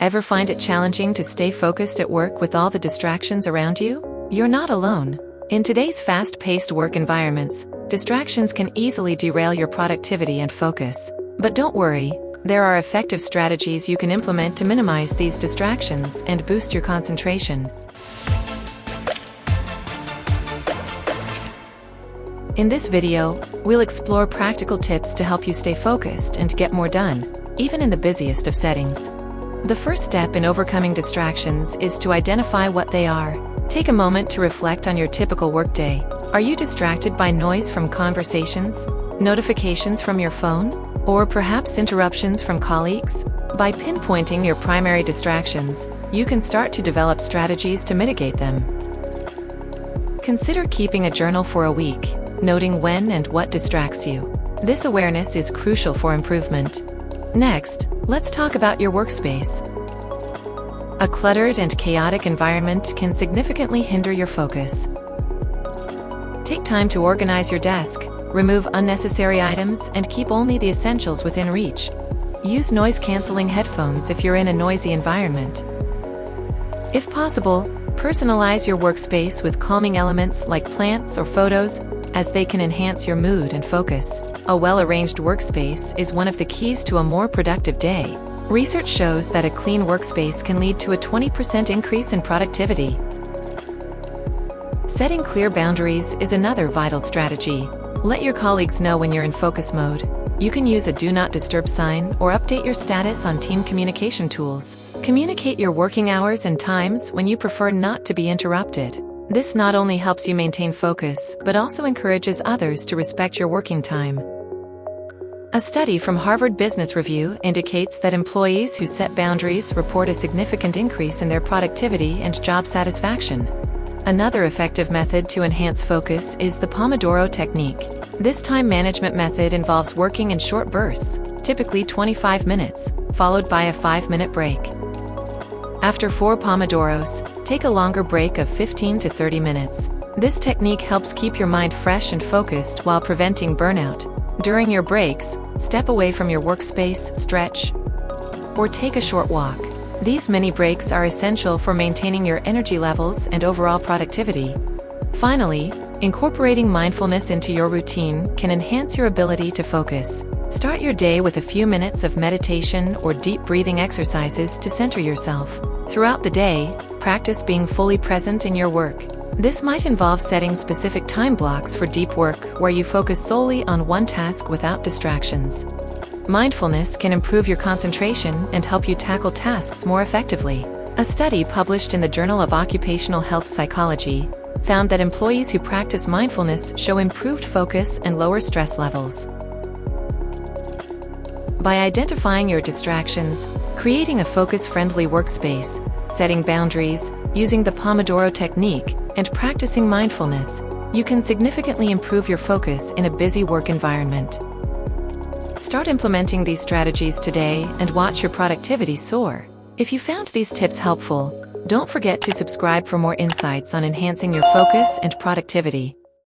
Ever find it challenging to stay focused at work with all the distractions around you? You're not alone. In today's fast-paced work environments, distractions can easily derail your productivity and focus. But don't worry, there are effective strategies you can implement to minimize these distractions and boost your concentration. In this video, we'll explore practical tips to help you stay focused and get more done, even in the busiest of settings. The first step in overcoming distractions is to identify what they are. Take a moment to reflect on your typical workday. Are you distracted by noise from conversations, notifications from your phone, or perhaps interruptions from colleagues? By pinpointing your primary distractions, you can start to develop strategies to mitigate them. Consider keeping a journal for a week, noting when and what distracts you. This awareness is crucial for improvement. Next, let's talk about your workspace. A cluttered and chaotic environment can significantly hinder your focus. Take time to organize your desk, remove unnecessary items, and keep only the essentials within reach. Use noise-canceling headphones if you're in a noisy environment. If possible, personalize your workspace with calming elements like plants or photos, as they can enhance your mood and focus. A well-arranged workspace is one of the keys to a more productive day. Research shows that a clean workspace can lead to a 20% increase in productivity. Setting clear boundaries is another vital strategy. Let your colleagues know when you're in focus mode. You can use a Do Not Disturb sign or update your status on team communication tools. Communicate your working hours and times when you prefer not to be interrupted. This not only helps you maintain focus, but also encourages others to respect your working time. A study from Harvard Business Review indicates that employees who set boundaries report a significant increase in their productivity and job satisfaction. Another effective method to enhance focus is the Pomodoro technique. This time management method involves working in short bursts, typically 25 minutes, followed by a 5-minute break. After 4 Pomodoros, take a longer break of 15 to 30 minutes. This technique helps keep your mind fresh and focused while preventing burnout. During your breaks, step away from your workspace, stretch, or take a short walk. These mini breaks are essential for maintaining your energy levels and overall productivity. Finally, incorporating mindfulness into your routine can enhance your ability to focus. Start your day with a few minutes of meditation or deep breathing exercises to center yourself. Throughout the day, practice being fully present in your work. This might involve setting specific time blocks for deep work where you focus solely on one task without distractions. Mindfulness can improve your concentration and help you tackle tasks more effectively. A study published in the Journal of Occupational Health Psychology found that employees who practice mindfulness show improved focus and lower stress levels. By identifying your distractions, creating a focus-friendly workspace, setting boundaries, using the Pomodoro technique, and practicing mindfulness, you can significantly improve your focus in a busy work environment. Start implementing these strategies today and watch your productivity soar. If you found these tips helpful, don't forget to subscribe for more insights on enhancing your focus and productivity.